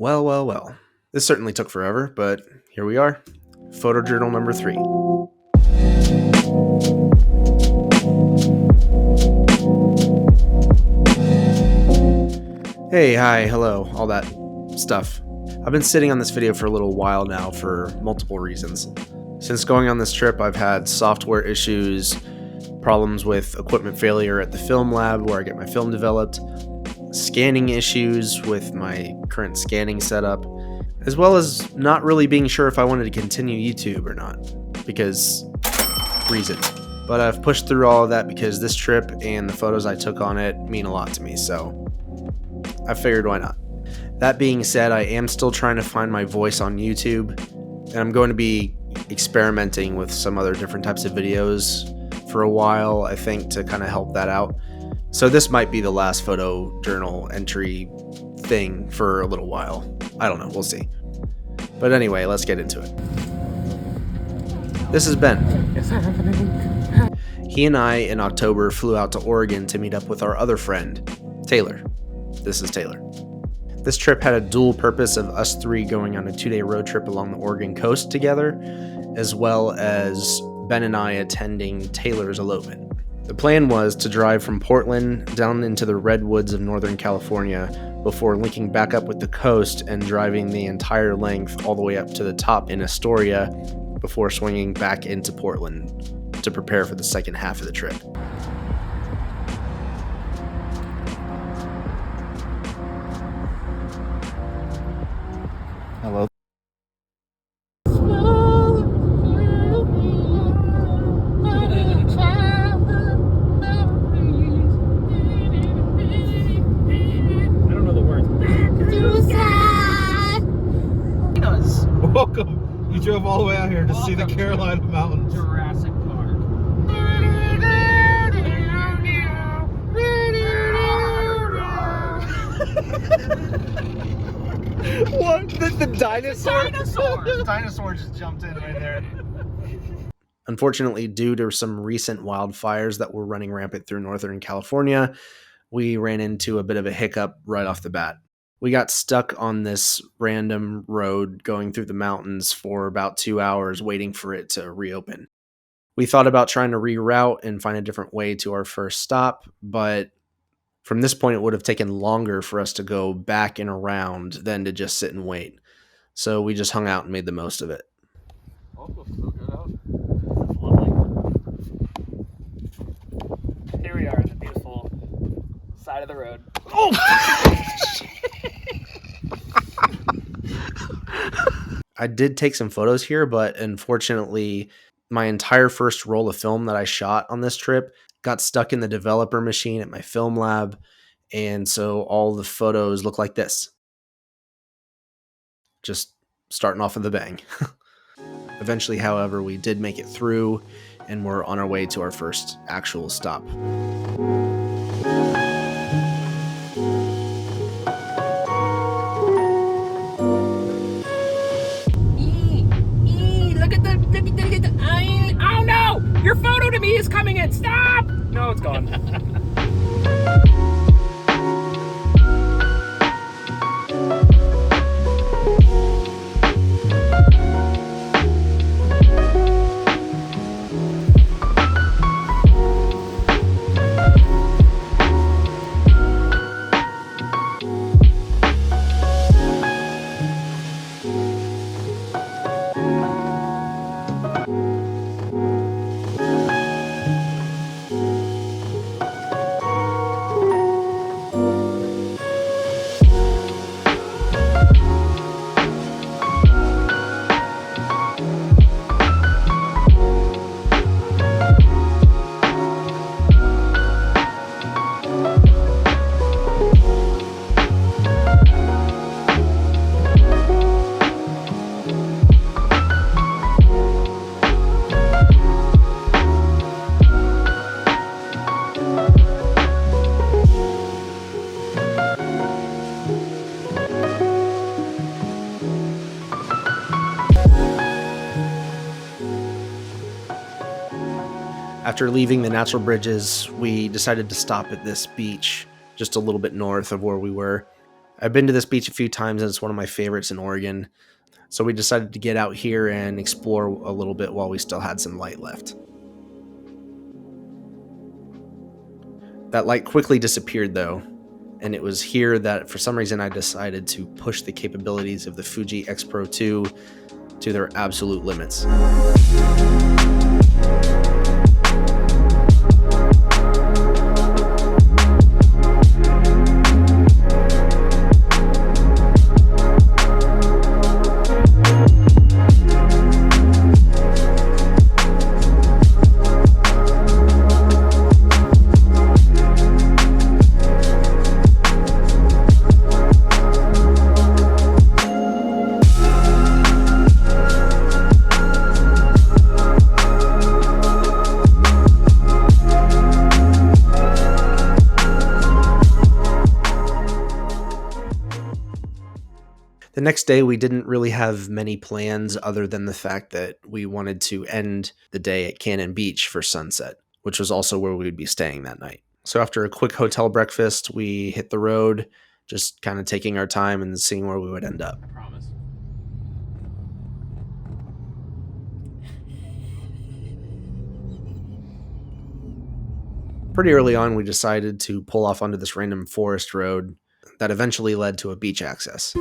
Well, well, well. This certainly took forever, but here we are. Photojournal number 3. Hey, hi, hello, all that stuff. I've been sitting on this video for a little while now for multiple reasons. Since going on this trip, I've had software issues, problems with equipment failure at the film lab where I get my film developed, scanning issues with my current scanning setup, as well as not really being sure if I wanted to continue YouTube or not, because reason. But I've pushed through all of that because this trip and the photos I took on it mean a lot to me, so I figured why not. That being said, I am still trying to find my voice on YouTube, and I'm going to be experimenting with some other different types of videos for a while, I think, to kind of help that out. So this might be the last photo journal entry thing for a little while. I don't know, we'll see. But anyway, let's get into it. This is Ben. He and I, in October, flew out to Oregon to meet up with our other friend, Taylor. This is Taylor. This trip had a dual purpose of us three going on a 2-day road trip along the Oregon coast together, as well as Ben and I attending Taylor's elopement. The plan was to drive from Portland down into the redwoods of Northern California before linking back up with the coast and driving the entire length all the way up to the top in Astoria before swinging back into Portland to prepare for the second half of the trip. Hello. Welcome. You drove all the way out here to see the Carolina mountains. Jurassic Park. What? The dinosaur? Dinosaur! Dinosaur just jumped in right there. Unfortunately, due to some recent wildfires that were running rampant through Northern California, we ran into a bit of a hiccup right off the bat. We got stuck on this random road going through the mountains for about 2 hours waiting for it to reopen. We thought about trying to reroute and find a different way to our first stop, but from this point it would have taken longer for us to go back and around than to just sit and wait. So we just hung out and made the most of it. Here we are at the beautiful side of the road. Oh! I did take some photos here, but unfortunately, my entire first roll of film that I shot on this trip got stuck in the developer machine at my film lab, and so all the photos look like this. Just starting off with a bang. Eventually, however, we did make it through, and we're on our way to our first actual stop. Oh no! Your photo to me is coming in! Stop! No, it's gone. After leaving the natural bridges, we decided to stop at this beach just a little bit north of where we were. I've been to this beach a few times and it's one of my favorites in Oregon. So we decided to get out here and explore a little bit while we still had some light left. That light quickly disappeared though, and it was here that for some reason I decided to push the capabilities of the Fuji X-Pro 2 to their absolute limits. The next day, we didn't really have many plans other than the fact that we wanted to end the day at Canon Beach for sunset, which was also where we would be staying that night. So after a quick hotel breakfast, we hit the road, just kind of taking our time and seeing where we would end up. I promise. Pretty early on, we decided to pull off onto this random forest road that eventually led to a beach access.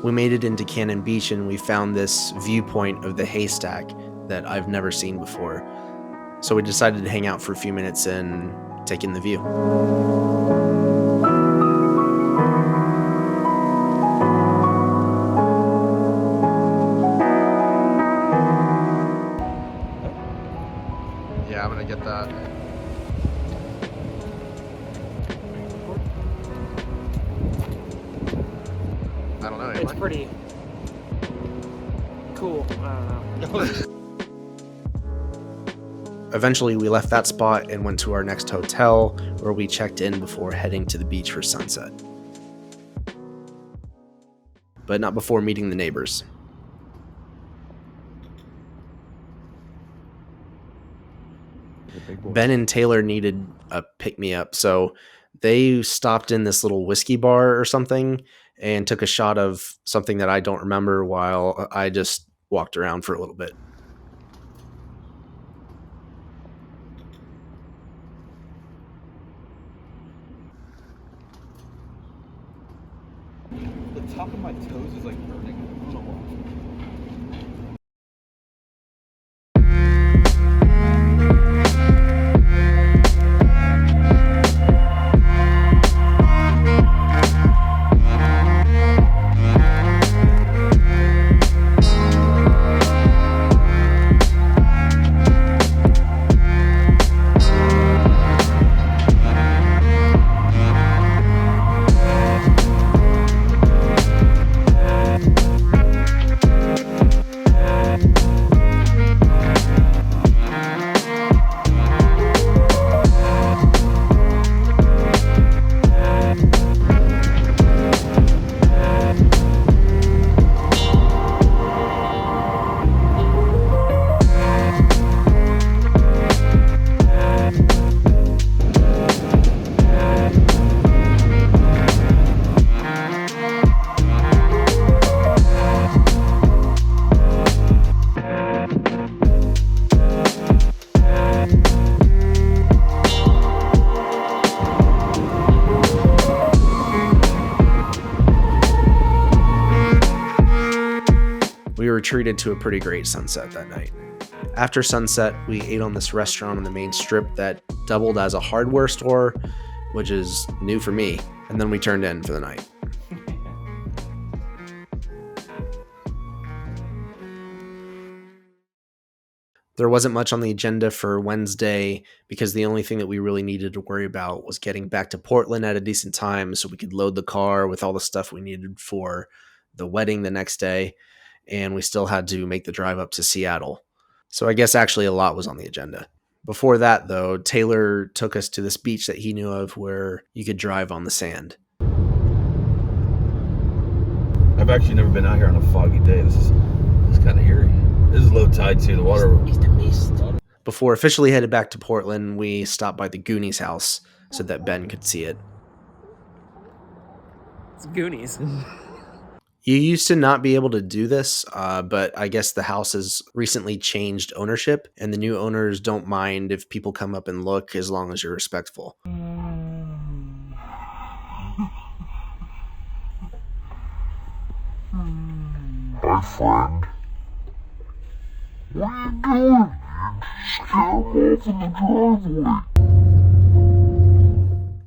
We made it into Canon Beach and we found this viewpoint of the haystack that I've never seen before. So we decided to hang out for a few minutes and take in the view. Yeah, I'm gonna get that. I don't know. It's pretty cool. I don't know. Eventually, we left that spot and went to our next hotel, where we checked in before heading to the beach for sunset. But not before meeting the neighbors. Ben and Taylor needed a pick-me-up, so they stopped in this little whiskey bar or something and took a shot of something that I don't remember while I just walked around for a little bit. The top of my toes is like burning. I don't know why. We were treated to a pretty great sunset that night. After sunset, we ate on this restaurant on the main strip that doubled as a hardware store, which is new for me, and then we turned in for the night. There wasn't much on the agenda for Wednesday because the only thing that we really needed to worry about was getting back to Portland at a decent time so we could load the car with all the stuff we needed for the wedding the next day, and we still had to make the drive up to Seattle. So I guess actually a lot was on the agenda. Before that, though, Taylor took us to this beach that he knew of where you could drive on the sand. I've actually never been out here on a foggy day. This is kind of eerie. This is low tide too. The water. It's the mist. Before officially headed back to Portland, we stopped by the Goonies house so that Ben could see it. It's Goonies. You used to not be able to do this, but I guess the house has recently changed ownership, and the new owners don't mind if people come up and look as long as you're respectful. Hi, friend. What are you doing? You scare him off in the driveway.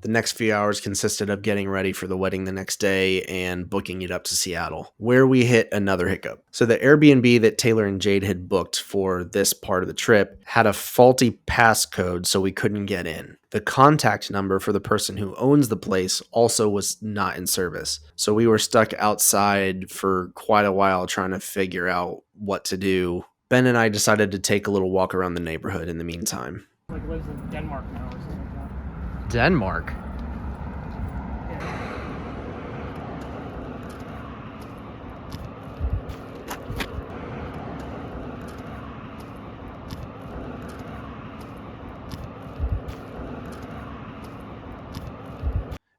The next few hours consisted of getting ready for the wedding the next day and booking it up to Seattle, where we hit another hiccup. So the Airbnb that Taylor and Jade had booked for this part of the trip had a faulty passcode, so we couldn't get in. The contact number for the person who owns the place also was not in service. So we were stuck outside for quite a while trying to figure out what to do. Ben and I decided to take a little walk around the neighborhood in the meantime. Like lives in Denmark now or something like that. Denmark?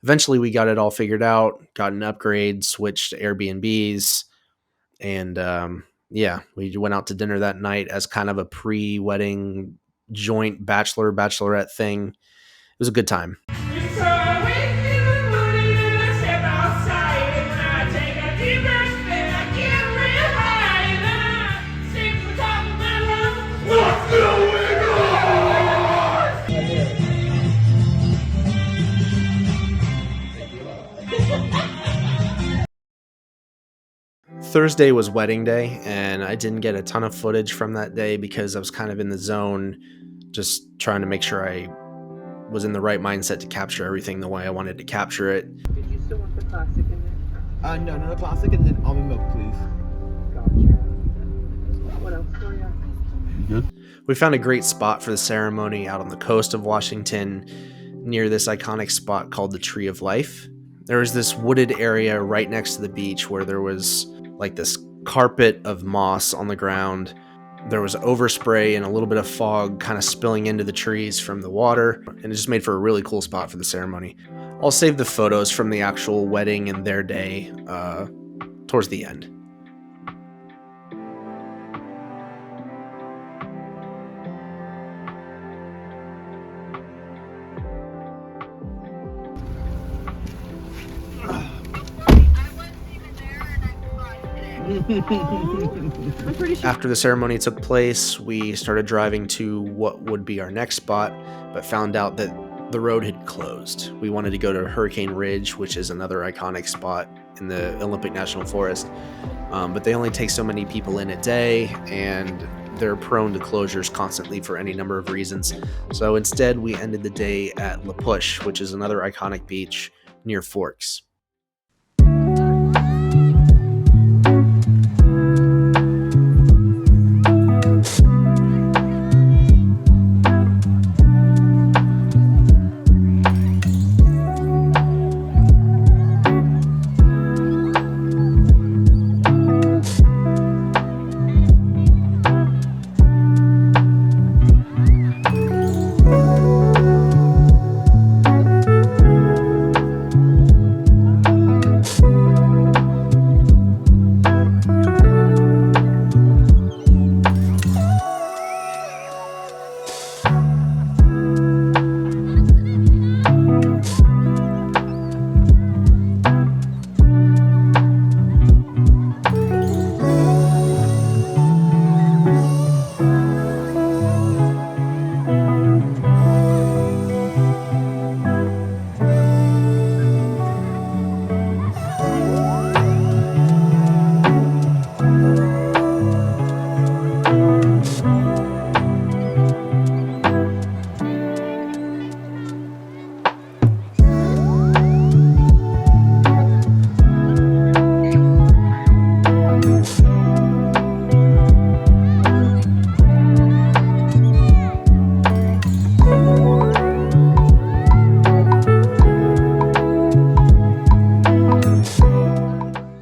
Eventually, we got it all figured out, got an upgrade, switched to Airbnbs, and yeah, we went out to dinner that night as kind of a pre-wedding joint bachelorette thing. It was a good time. Thursday was wedding day, and I didn't get a ton of footage from that day because I was kind of in the zone, just trying to make sure I was in the right mindset to capture everything the way I wanted to capture it. Did you still want the classic in there? No classic, and then almond milk, please. Gotcha. What else for you? You good? We found a great spot for the ceremony out on the coast of Washington near this iconic spot called the Tree of Life. There was this wooded area right next to the beach where there was like this carpet of moss on the ground. There was overspray and a little bit of fog kind of spilling into the trees from the water, and it just made for a really cool spot for the ceremony. I'll save the photos from the actual wedding and their day towards the end. I'm pretty sure. After the ceremony took place, we started driving to what would be our next spot, but found out that the road had closed. We wanted to go to Hurricane Ridge, which is another iconic spot in the Olympic National Forest, but they only take so many people in a day, and they're prone to closures constantly for any number of reasons. So instead, we ended the day at La Push, which is another iconic beach near Forks.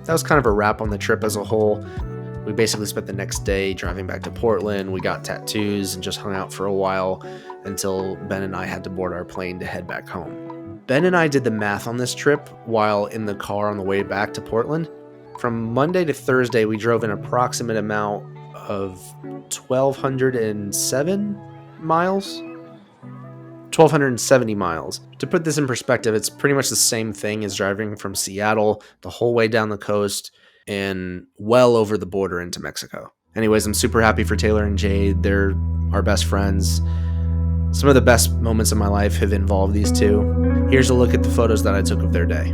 That was kind of a wrap on the trip as a whole. We basically spent the next day driving back to Portland. We got tattoos and just hung out for a while until Ben and I had to board our plane to head back home. Ben and I did the math on this trip while in the car on the way back to Portland. From Monday to Thursday, we drove an approximate amount of 1,207 miles? 1,270 miles. To put this in perspective, it's pretty much the same thing as driving from Seattle the whole way down the coast and well over the border into Mexico. Anyways, I'm super happy for Taylor and Jade. They're our best friends. Some of the best moments of my life have involved these two. Here's a look at the photos that I took of their day.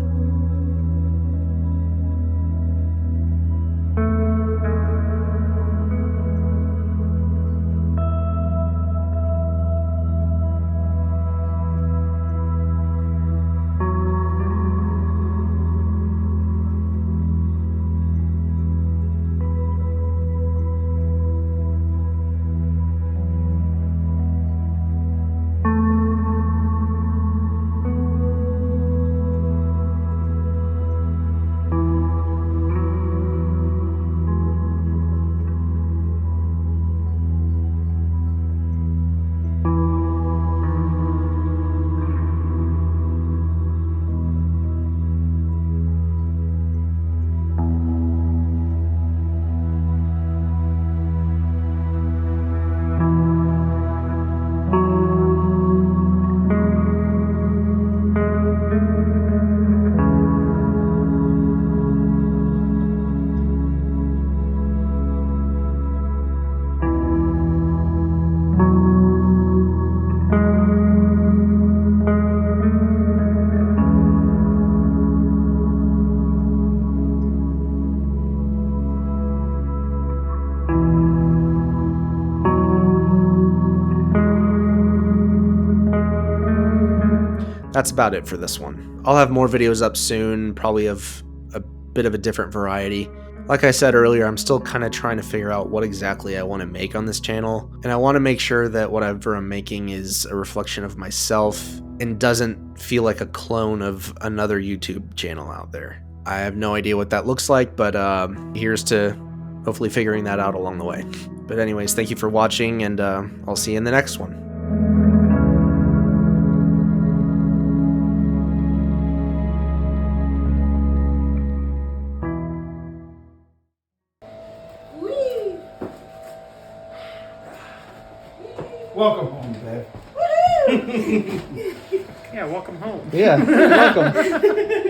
That's about it for this one. I'll have more videos up soon, probably of a bit of a different variety. Like I said earlier, I'm still kind of trying to figure out what exactly I want to make on this channel, and I want to make sure that whatever I'm making is a reflection of myself and doesn't feel like a clone of another YouTube channel out there. I have no idea what that looks like, but here's to hopefully figuring that out along the way. But anyways, thank you for watching, and I'll see you in the next one. Welcome home, babe. Yeah, welcome home. Yeah, welcome.